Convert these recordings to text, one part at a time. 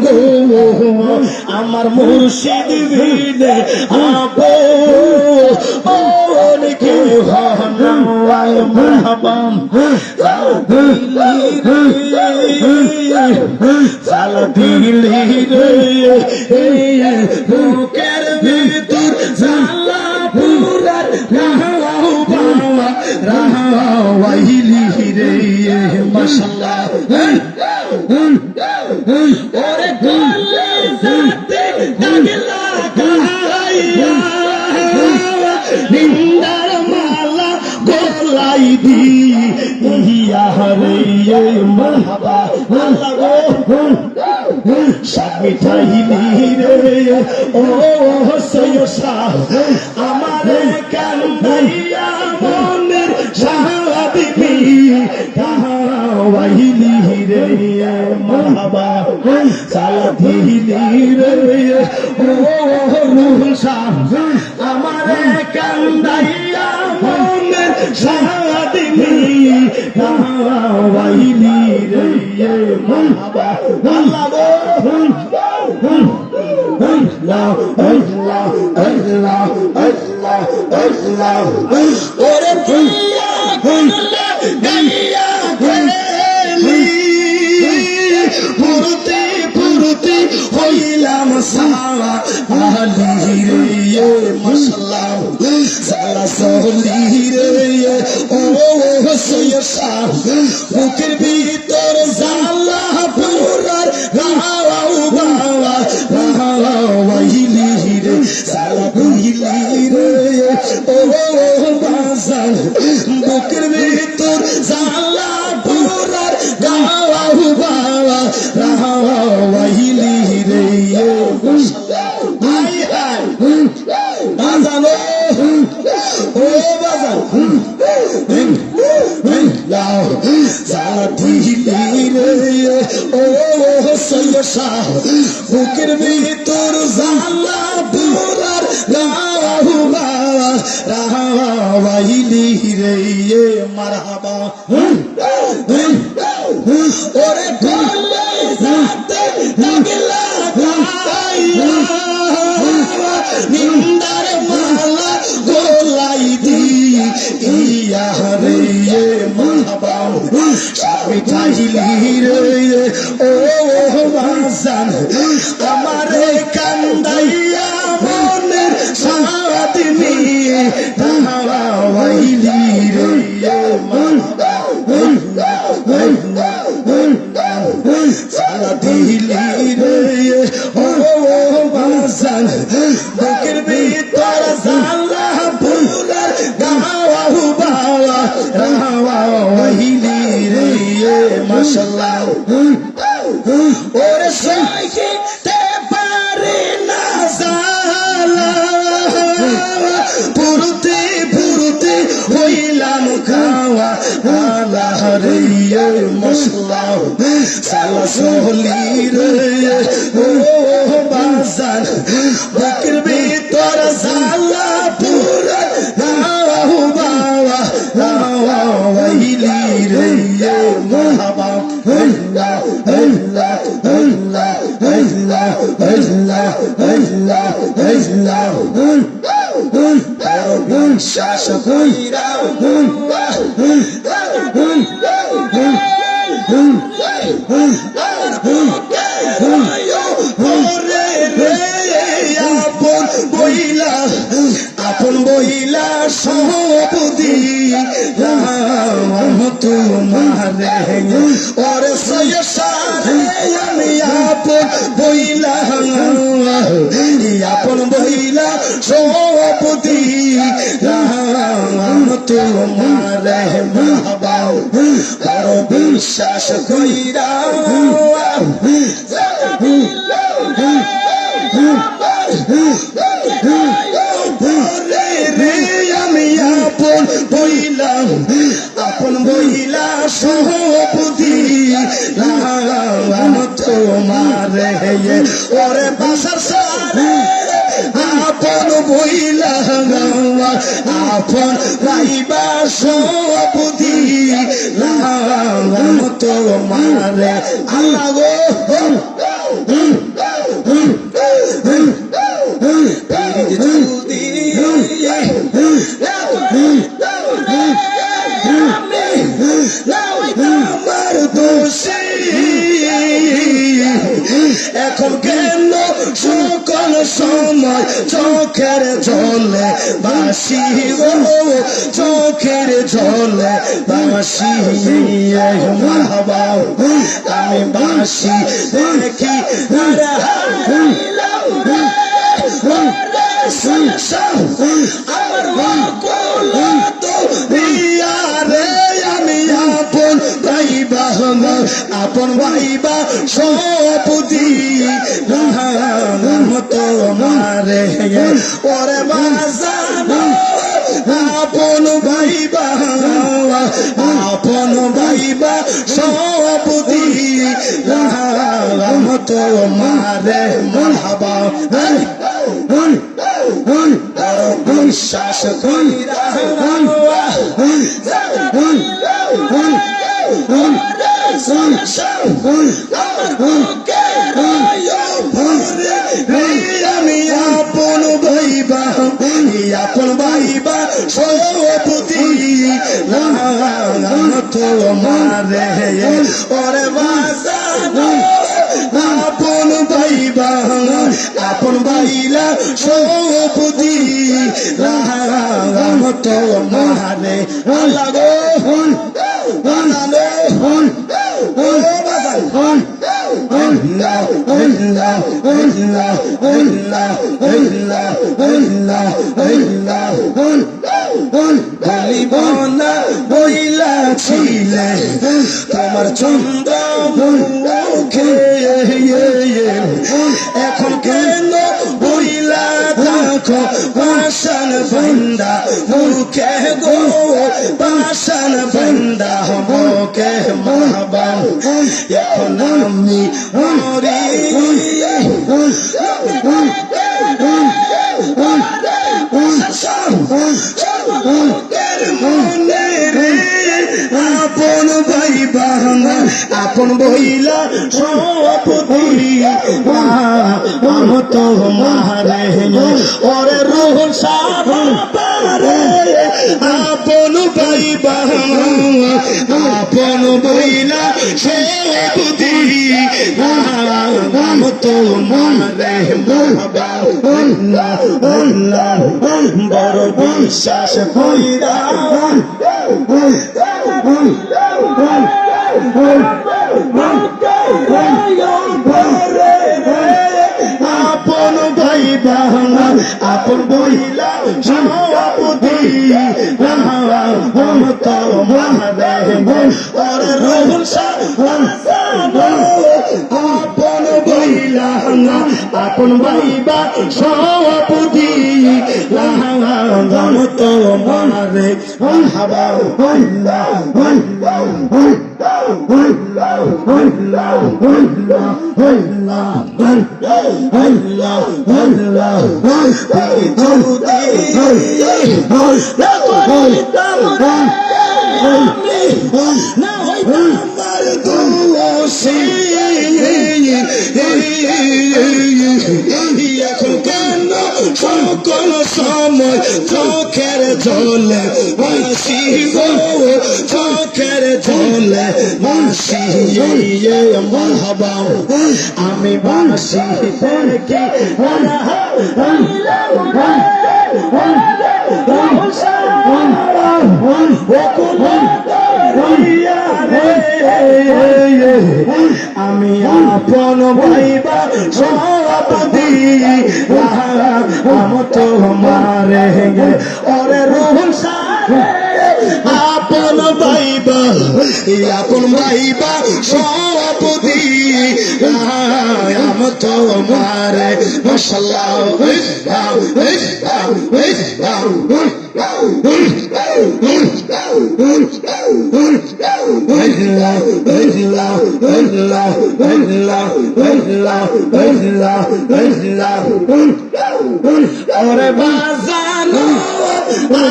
গো আমার মুর্শিদ বিনে আপন কেউ নাই মারহাবা সালা দিলি রে বুকের ভিতর সালা পুরার রাহাওয়াইলি রে মাশাআল্লাহ ওরে গলে সাথে দাগলা গাইয়া নিন্দার মালা গলাই দি ইয়া রে মারহাবা আল্লাহ গো সাবি ঠাইলি রে ও সয়সা আমারে কান্দাইয়া মনের শাহাদিবি কাহাওয়াইলি রে মারহাবা সালাদিলি রে ও রুহসা আমারে কান্দাইয়া মনের শাহাদিবি কাহাওয়াইলি রে মারহাবা আল্লাহ গো Allah Allah Allah Allah Allah ওরে দিয়া গাইয়া গেলি পুরতে পুরতে হইলাম সালা আলি রে মাশাআল্লাহ সালা সলি রে ও সয়সা বুকের ভিতর জালা পুরার রাহাও বাবা রাহাওয়াইলি রে সালা দিলি রে ও বাজান বুকের ভিতর জালা পুরার গাওয়াও বাবা রাহাওয়াইলি রে আই আই বাজান ও বাজান লাও সালা দিলি রে ও সয়সা বুকের ভিতর জালা পুরার রাহাওয়াইলি রে মারহাবা ওরে গলে সাথে দাগলা গাইয়া নিন্দার মালা গলাই দি ইয়া রে মারহাবা সাবি ঠাইলি রে ও বাজান আমারে কান্দাইয়া মনের শাহাদিবি কাহাওয়াইলি রে মারহাবা সালাদিলি রে ও বাজান বুকের ভিতর জালা পুরার গাওয়াও বাবা রাহাওয়াইলি রে মাশাআল্লাহ ওরে সইতে পারে না জালা পুরতে পুরতে হইলাম খাওয়া আল্লাহ রে মাশাআল্লাহ সালা সলি রে ও বাজান বুকের ভিতর জালা পুরা রাহাও বাবা রাহাওয়াইলি রে মারহাবা আল্লাহ আল্লাহ আল্লাহ আল্লাহ আল্লাহ আল্লাহ আল্লাহ বিশ্বাস কইরা আপন বইলা সবদি তোমারে ওরে সয়সা আমি আপন বইলা আপন বইলা সবদি তোমারে মারহাবা আরো বিশ্বাস কইরা আমি আপন বইলাম আপন বইলা সহপতি তোমারে ওরে বাসার সারে আপন বইলা আপন রাইবা সহপতি তোমারে আল্লাহ গো এখন কেন সকল সময় চোখের জলে বাসি গো চোখের জলে বাসি মারহাবা আমি বাসি দেখি আমার বকুল তো রে আমি আপন ভাইবা আপন ভাইবা সপতি তো মারে ওরে বাজানো আপন ভাইবা সপতি তো মারে মারহাবা বিশ্বাস কইরা আমি আপন ভাইবা সপতি তো মারে ওরে বাজানো আপন ভাইলা সপতি তো মারে আল্লাহ বইলা ছিলে তোমার চন্দ্র মুখে এখন কেন বইলা দেখো পাষাণ বন্দা মুখে গো পাষাণ বন্দা মুখে মাহবা এখন আমি মরি আপন ভাইবা আপন বইলা সপতি তো মারে ওরে রোহন সারে আপন ভাইবা আপন বইলা সপতি তো মারে বড় বিশ্বাস কইরা আপন ভাইবা আপন বইলা সপতি তো মারে ওরে রোহন আপন বইলা আপন ভাইবা সপতি তো মারে মারহাবা এখন কেন সকল সময় চোখের জলে বাসি গো চোখের জলে বাসি মারহাবা আমি বাসি দেখি আমি আপন ভাইবা সপতি তো মারে ওরে রোহন আপন ভাইবা সপতি তো মারে মাশাআল্লাহ ওরে বাজানো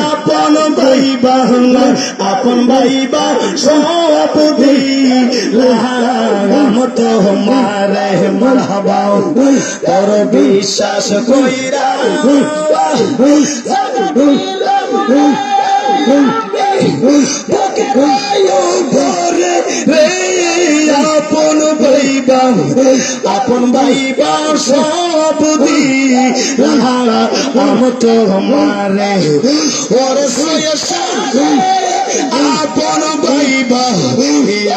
আপন ভাইবা ভাইবা আপন ভাইবা সব দিলাম তোমারে মারহাবা তোর বিশ্বাস কইরা আপন ভাইবা সব দিলাম তোমারে ওর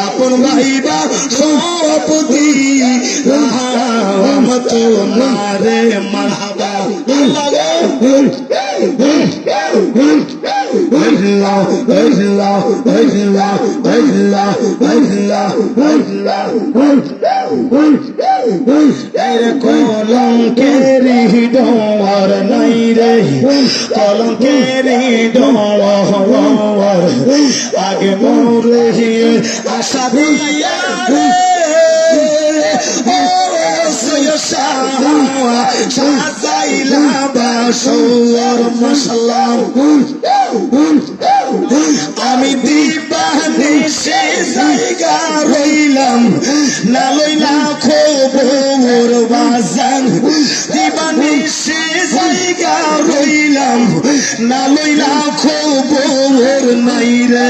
আপন ভাইবা সব দিলাম তোমারে মারহাবা কলঙ্কেরি ডর নাই রে কলঙ্কেরি ডর আগে মোরে আশা দিয়া রে সাজাইলা বাসর মশলাম আমি দিবানিশে জায়গা রইলাম না লইলা খবর বাজান দিবানিশে জায়গা রইলাম না লইলা খবর নাই রে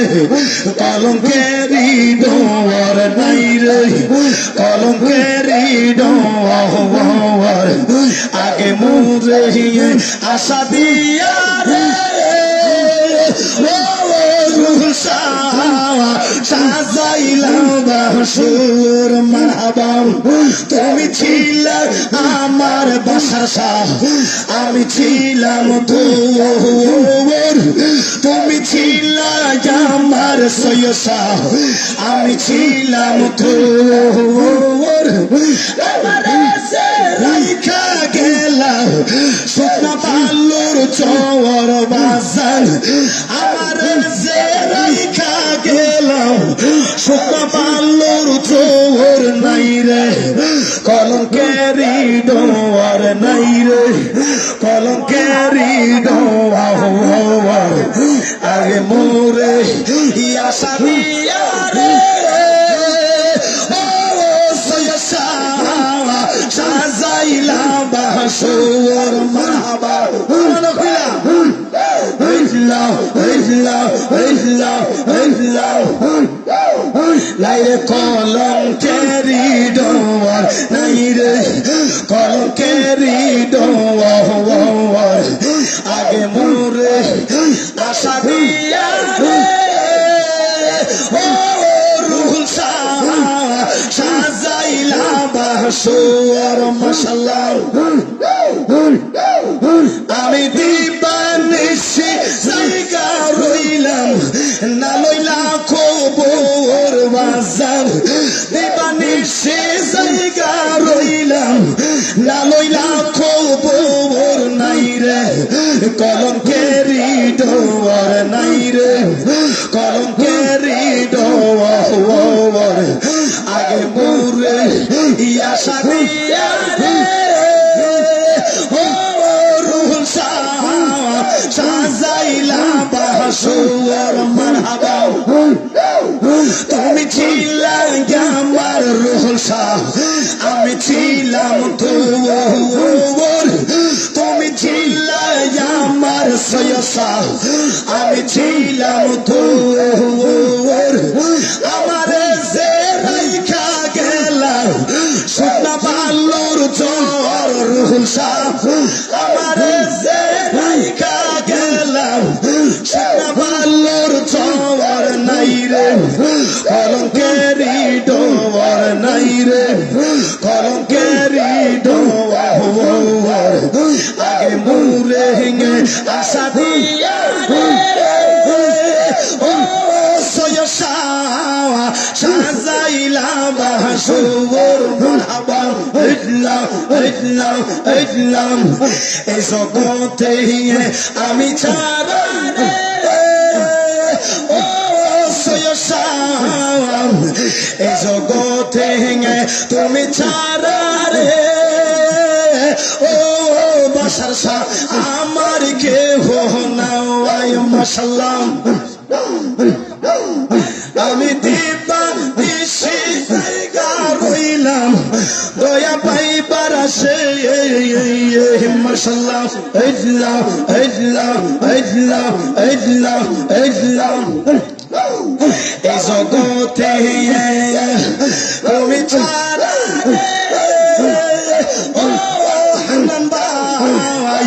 কলঙ্কেরি ডর নাই রে কলঙ্কেরি ডর আগে মোরে আশা দিয়া রে সাজাইলাম বাসর মারহাবা তুমি ছিলে আমার বাসার শাহ আমি ছিলাম তোর তুমি ছিলে আমার সৈয়দ শাহ আমি ছিলাম তোর রাইখা গেলা শুকনা পাল্লুর চর বাজান আমার যে রাইখা গেলাম শুকনা পাল্লুর চোর নাই রে কলঙ্কেরি ডর নাই রে কলঙ্কেরি ডর আগে মোরে আশা দিয়া রে সাজাইলা বাসর মারহাবা লাইরে কলঙ্কেরি ডর নাই রে কলঙ্কেরি ডর আগে মোরে আশা দিয়া রে সাজাইলা বাসর মাশাআল্লাহ আমি দিবানিশি জায়গা রইলাম না লইলা খবর বাজার দিবানিশি জায়গা রইলাম না লইলা খবর নাই রে কলঙ্কেরি ডর নাই রে কলঙ্কেরি ডর আগে মোরে আশা দিয়া রে সাজাইলা বাসর মারহাবা তুমি ছিলে আমার রুহুল শাহ আমি ছিলাম তোর তুমি ছিলে আমার সৈয়দ শাহ আমি ছিলাম তোর আমার যে রাইখা গেলা শুকনা পাল্লুর চর রুহুল শাহ আমার যে রাইখা গেলাম শুকনা পাল্লুর চর নাই রে কলঙ্কেরি ডর নাই রে কলঙ্কেরি ডর আগে মোরে আশা দিয়া রে সৈয়দ শাহ সাজাইলা বাসর মারহাবা ইসলাম এই জগতে আমি ছাড়া রে ও সৈয়দ শাহ এই জগতে তুমি ছাড়া রে ও বাসার শাহ আমার কেহ নাই মাশাআল্লাহ আমি দিবা দিশি জায়গা রইলাম দয়া পাইবার আসে মাশাআল্লাহ আল্লাহ আল্লাহ আল্লাহ আল্লাহ আল্লাহ এই জগতে তুমি ছাড়া ও হান্নান ভাই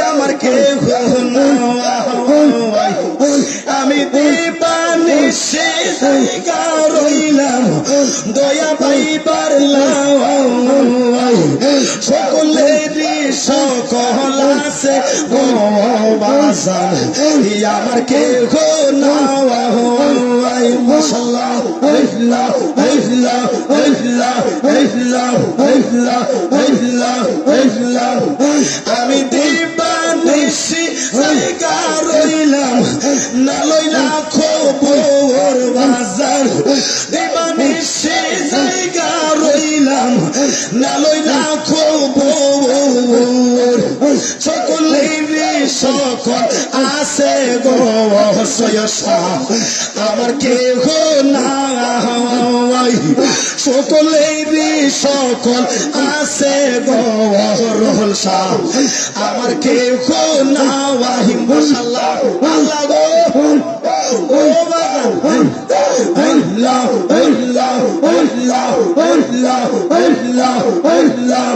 আমার কেউ নাই আমি দিবানিশি জায়গা রইলাম দয়া পাইবার সকলেরই সকল আছে গো বাজান আমার কেউ নাই মাশাআল্লাহ আল্লাহ আল্লাহ আল্লাহ আল্লাহ আল্লাহ আল্লাহ আল্লাহ আমি দিবানিশি জায়গা রইলাম না লইলা খবর বাজার দিবানিশি জায়গা রইলাম না লইলা খবর সকলেরই সকল আছে গো সয়সা আমার কেহ নাই সকলেরই সকল আছে গো রহল শাহ আমার কেহ নাই মাশাআল্লাহ আল্লাহ গো ও বাজান আল্লাহ আল্লাহ আল্লাহ আল্লাহ আল্লাহ আল্লাহ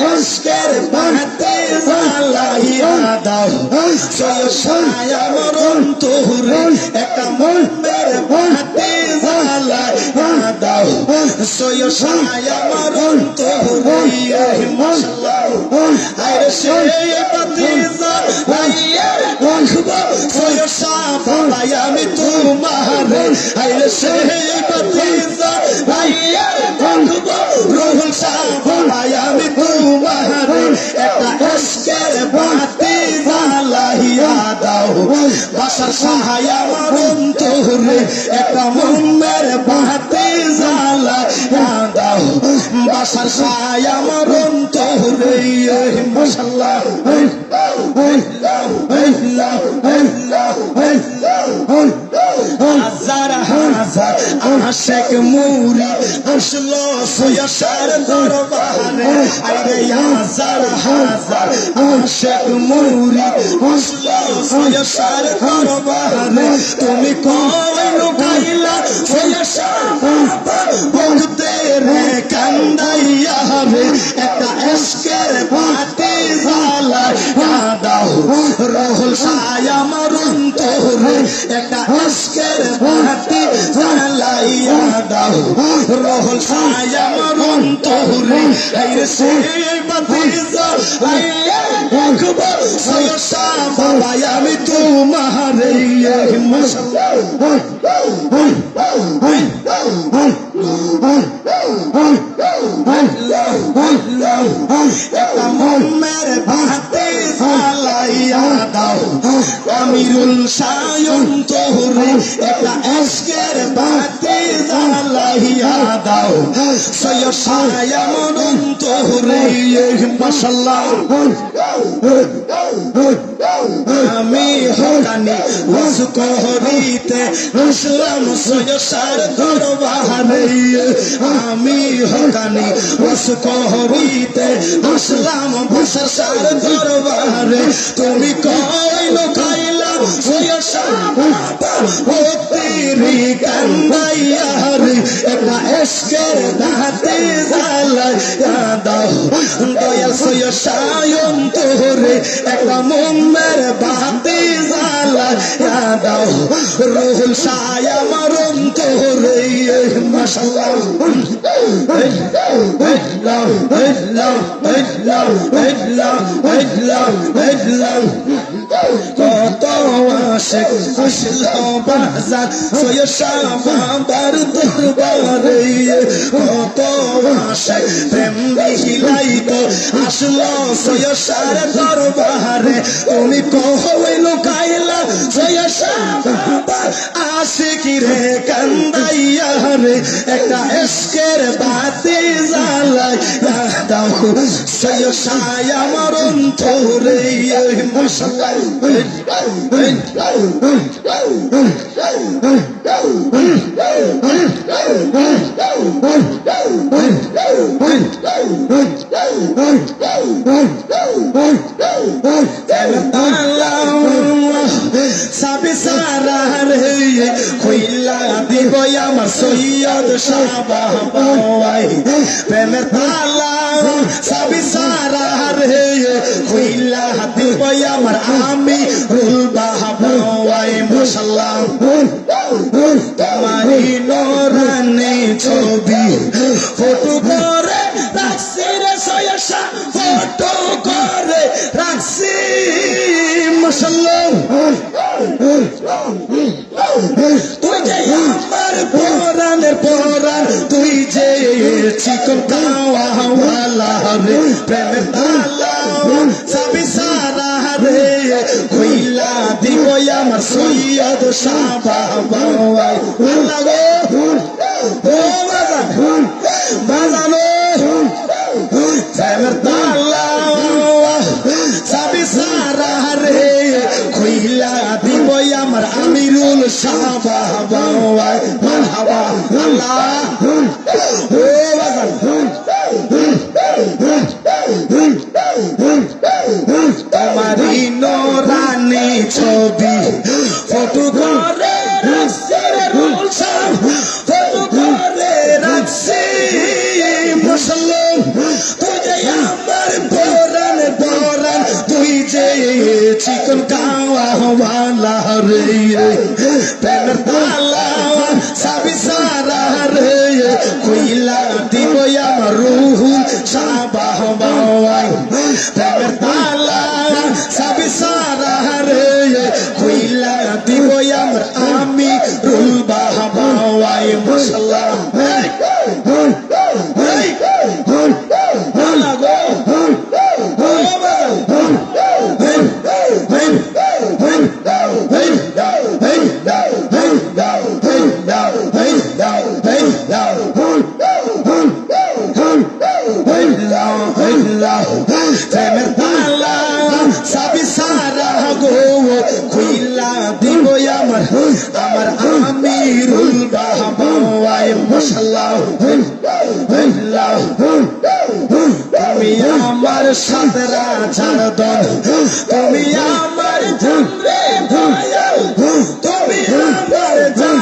আশকের বাতে জ্বালাইয়া দাও সয়সায় আমার অন্তরে একটা মনের বাতে জ্বালাইয়া দাও সয়সায় আমার অন্তরে মাশাআল্লাহ আরে সেই বাতে জ্বালাইয়া রাখবো সয়সা বাবাই আমি তোমারে আরে সেই বাতে জ্বালাইয়া রাখবো রুহুল শাহ বাবাই আমি তোমারে একটা আশকের বাতি জ্বালাইয়া দাও বাসার সাহায় আমার অন্তরে একটা মনের বাতি জ্বালাইয়া দাও বাসার সাহায় আমার অন্তরে মাশাআল্লাহ হাজার হাজার আশেক মুরি আসলো সয়সার দরবারে আরে হাজার হাজার আশেক মুরি আসলো সয়সার দরবারে তুমি কই লুকাইলা সয়সার ভক্তের কান্দাইয়া রে একটা আশকের বাতি জ্বালাইয়া দাও রহুল শাহ আমার অন্তরে একটা আশকের বাতি জ্বালাইয়া দাও রহুল শাহ আমার অন্তরে আইরে সেই বাতি জ্বালাইয়া রাখবো সয়সা বাবা আমি তোমারে মাশাআল্লাহ একটা মনের বাতি জ্বালাইয়া দাও আমিরুল শাহ অন্তরে একটা আশকের বাতি জ্বালাইয়া দাও সয়সা আমার অন্তরে মাশাআল্লাহ আমি হকানি ওয়াজ করিতে আসলাম সয়সার দরবারে আমি হকানি ওয়াজ করিতে আসলাম সয়সার দরবারে তুমি কই লুকাইলা সয়সা ভক্তিরি কান্দাইয়া রে একটা আশকের বাতি জ্বালাইয়া দাও দয়াল সয়সা অন্তরে একটা মনের বাতি জ্বালাইয়া দাও রুহুল শাহ আমার অন্তরে মাশাআল্লাহ আল্লাহ আল্লাহ আল্লাহ আল্লাহ আল্লাহ আল্লাহ কত আশিক আসলো বাজার সয়সা বাবার দরবারে কত আশিক প্রেম বিহিলাইতো আসলো সয়সার দরবারে তুমি কই লুকাইলা সয়সা আশিক রে কান্দাইয়া রে একটা এশকের বাতি জ্বালাই দাও সৈয়দ শাহ আমার অন্তরে মাশাআল্লাহ সাবি সারা রে কইলা দিব আমার সৈয়দ শাহ বাবাই প্রেমের তালা সাবি সারা রে কইলা দিব আমার আমি রুল বাবাই মাশাআল্লাহ তোমারি নূরানি ছবি ফটো করে রাখছি রে সৈয়দ শাহ ফটো করে রাখছি মাশাআল্লাহ তুই যে আমার পরাণের পরাণ তুই যে চিকন কাওয়াওয়ালা রে প্রেমের তালা সাবি সারা রে কইলা দিব আমার সৈয়দ শাহ বাবাই আল্লাহ গো ও বাজান বাজানো প্রেমের তালা সাবি সারা রে কইলা দিব আমার আমিরুল শাহ বাবাই মারহাবা আল্লাহ ও বাজান তোমারি নূরানি ছবি ফটো করে রাখছি রুল শাহ ফটো করে রাখছি মাশাআল্লাহ তুই যে আমার পরাণ পরাণ তুই যে চিকন কাওয়াওয়ালা রে প্রেমের তালা সাবি সারা রে কইলা দিব আমার রুহুল শাহ বাবাই প্রেমের তালা সাবি সারা রে কইলা দিব আমার আমি রুল বাবাই মাশাআল্লাহ আল্লাহ গো ও বাবা প্রেমের তালা সাবি সারা গো কইলা দিব আমার আমিরুল বাবাই মাশাআল্লাহ তুমি আমার সাদরা ঝাড়দন তুমি আমার জানরে দয়াল তুমি আমার জান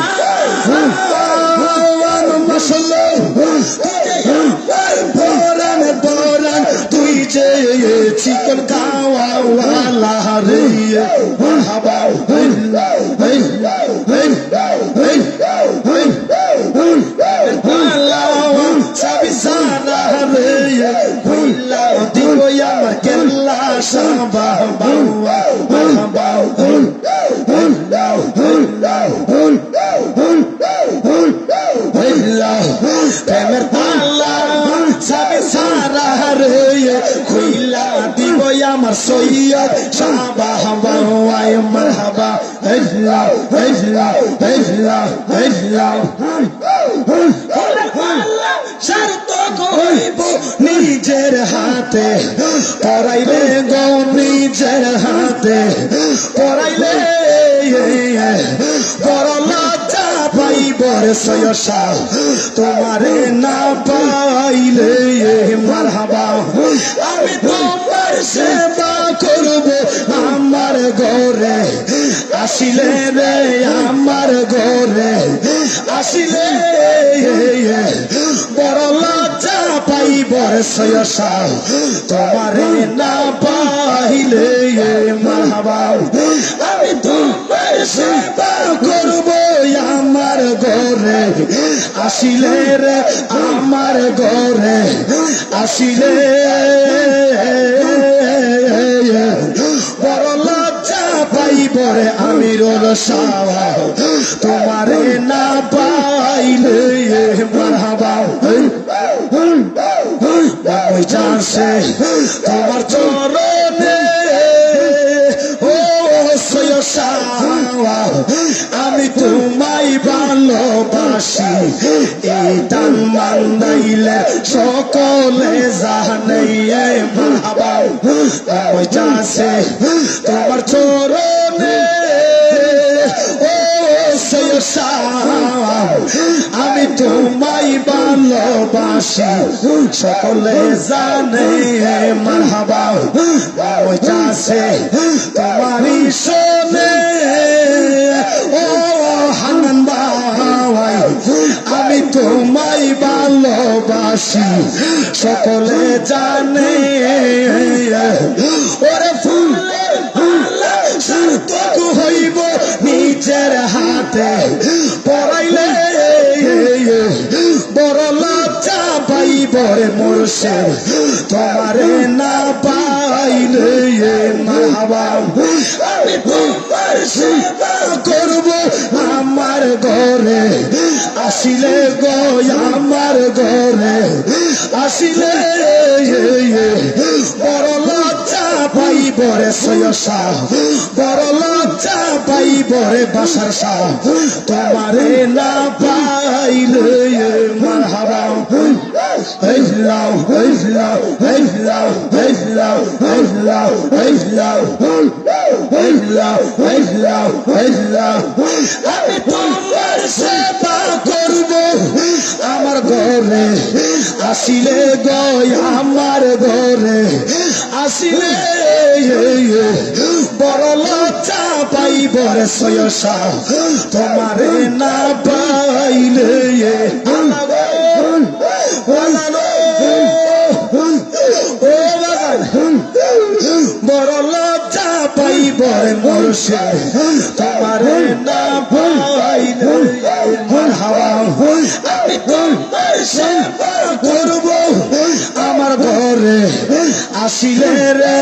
মাশাআল্লাহ তুই আমার পরাণ পরাণ তুই যে চিকন কাওয়াওয়ালা রে মারহাবা সাবি সারা রে কইলা দিব আমার কেল্লা শাহ বাবাই মারহাবা প্রেমের তালা সাবি সারা রে কইলা দিব আমার সৈয়দ শাহ বাবাই মারহাবা আল্লাহ আল্লাহ আল্লাহ আল্লাহ শর্ত কইব নিজের হাতে পরাইলে গো নিজের হাতে পরাইলে বড় লজ্জা পাইব রে সৈয়দ শাহ তোমারে না পাইলে মারহাবা আমি তোমার সেবা করব আমার ঘরে আসিলে রে আমার ঘরে আসিলে বড় লজ্জা পাইব রে সৈয়দ শাহ তোমারে না পাইলে মারহাবা আমি তোমার সেবা করব আমার ঘরে আসিলে রে আমার ঘরে আসিলে বড় লজ্জা পাইব রে আমিরুল শাহ তোমারে না পাইলে মারহাবা ওই জানছে তোমার চরণে ও সৈয়দ শাহ এই টান বান্দাইলে সকলে জানে মারহাবা ওই যাচ্ছে তোমার চরণে ও সৈয়দ আমি তোমায় ভালোবাসি সকলে জানে মারহাবা ওই যাচ্ছে তোমারই শোনে ও হান্নান ভাই আমি তোমায় ভালোবাসি সকলে জানে ওরে ফুলের মালা সার্থক হইব নিজের হাতে পড়াইলে বড় লজ্জা পাইব রে মুর্শিদ তোমারে না পাইলে মারহাবা আমি তোমার সেবা করব আমার ঘরে আসিলে গো আমার ঘরে আসিলে বড় লজ্জা পাইব রে সৈয়দ শাহ বড় লজ্জা পাইব রে বাসার শাহ তোমারে না পাইলে মারহাবা এই লাও এই লাও এই লাও এই লাও এই লাও এই লাও এই লাও এই লাও এই লাও আমি তোমার সেবা করব আমার ঘরে আসিলে গো আমার ঘরে আসিলে বড় লজ্জা পাইব রে সৈয়দ শাহ তোমারে না পাইলে বড় লজ্জা পাইব রে মুর্শিদ তোমারে না পাইলে মারহাবা আমি তোমার সেবা করব আমার ঘরে আসিলে রে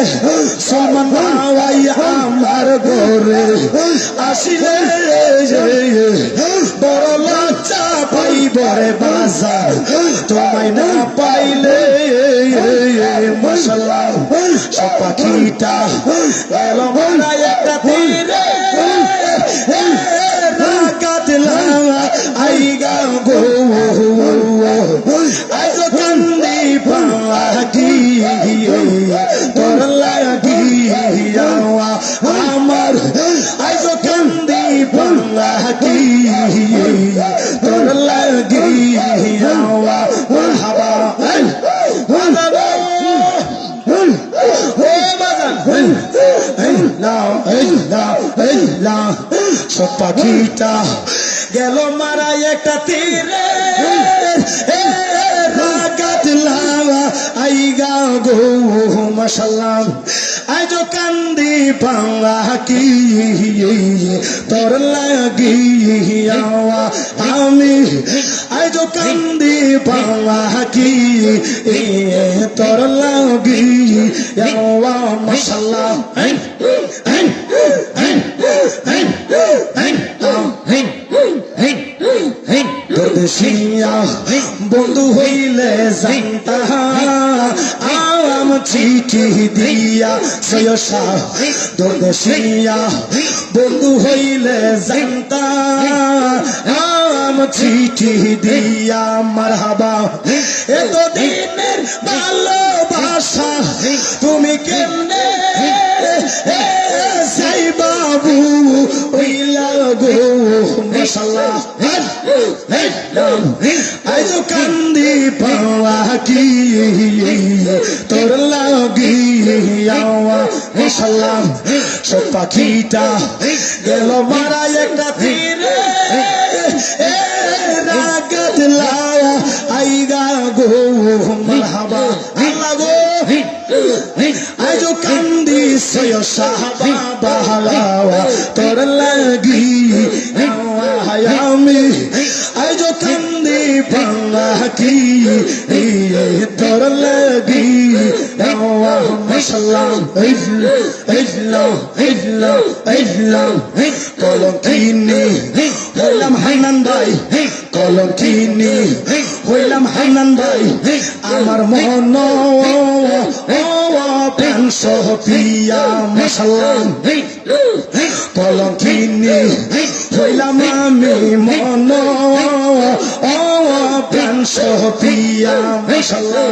সলমান ভাই আমার ঘরে আসিলে বড় লজ্জা পাইব রে বাজার তোমায় না পাইলে মাশাআল্লাহ সব পাখিটা এলো মারা একটা তীরে কাটলা আইগা গো আজ কান্দি পাখি তোর লাগিয়া আমার আজ কান্দি পাখি তোর লাগিয়া মারহাবা সব পাখিটা গেল মারা একটা তীরে কাটলা আইগা গো মাশাআল্লাহ আজ কান্দি পাখি তোর লাগিয়া আমি আজ কান্দি পাখি তোর লাগিয়া মাশাআল্লাহ বন্ধু হইলে জানতা আম চিঠি দিয়া সৈয়দ শাহ দরদেশিয়া বন্ধু হইলে জানতা আম চিঠি দিয়া মারহাবা এত দিনের ভালোবাসা তুমি কেমনে সেই বাবু ওইলা গো মাশাআল্লাহ আজ কান্দি পাখি তোর লাগিয়া মাশাআল্লাহ সব পাখিটা গেল মারা একটা তীরে কাটলা আইগা গো মারহাবা আল্লাহ গো আজ কান্দি সৈয়দ শাহ বাবা তোর লাগিয়া আমি আজ কান্দি পাখি তোর লাগিয়া মাশাআল্লাহ কলঙ্কিনী হইলাম হান্নান ভাই কলঙ্কিনী হইলাম হান্নান ভাই আমার মন প্রাণ সহ প্রিয়া মাশাআল্লাহ কলঙ্কিনী হইলাম আমি মন পিয়া মাশাআল্লাহ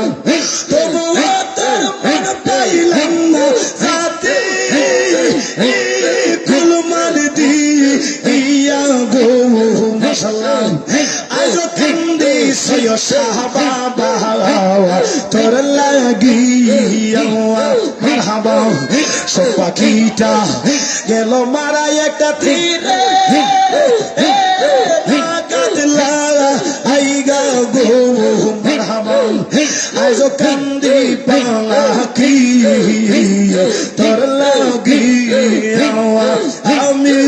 তবুও তোর মন পাইলাম না সাথে কুলমান দিয়া গো মাশাআল্লাহ আজ কান্দি সয় সাহাবা তোর লাগিয়া মারহাবা সব পাখিটা গেল মারা একটা তীরে কাটলা আইগা গো মারহাবা আজ কান্দি পাখি তোর লাগিয়া আমি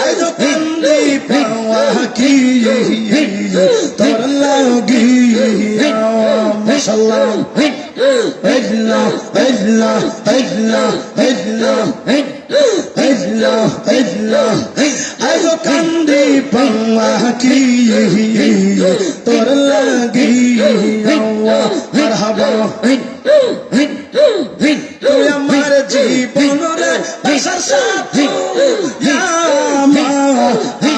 আজ কান্দি পাখি তোর লাগিয়া মাশাআল্লাহ আল্লাহ আল্লাহ আল্লাহ আল্লাহ আল্লাহ আল্লাহ আজ কান্দি পাখি তোর লাগিয়া মারহাবা তুই আমার জীবন রে আশার সাথী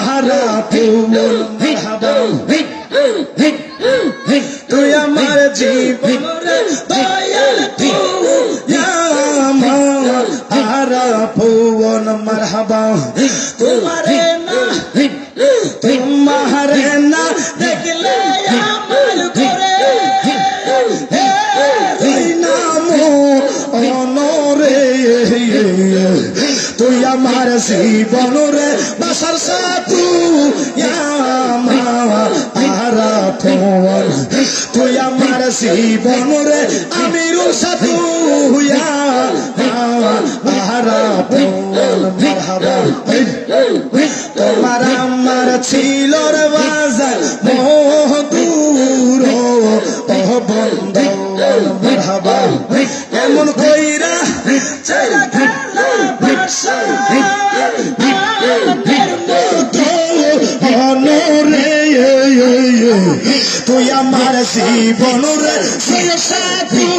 হারা ফুল মারহাবা তুই আমার জীবন রে দয়াল তুই আমার হারা ফুল মারহাবা তোমারে না দেখলে আমার ঘরে তুই আমার জীবন রে বাসার সাথু আরা ফোন তুই আমার জীবন রে আমিরুল সাথু আরা ফোন মারহাবা তোমার আমার ছিল রে বাজার মোহ দূর ও বন্ধু মারহাবা এমন কইরা চাইলা খেলা বাসা তুই আমার জীবন রে সাথী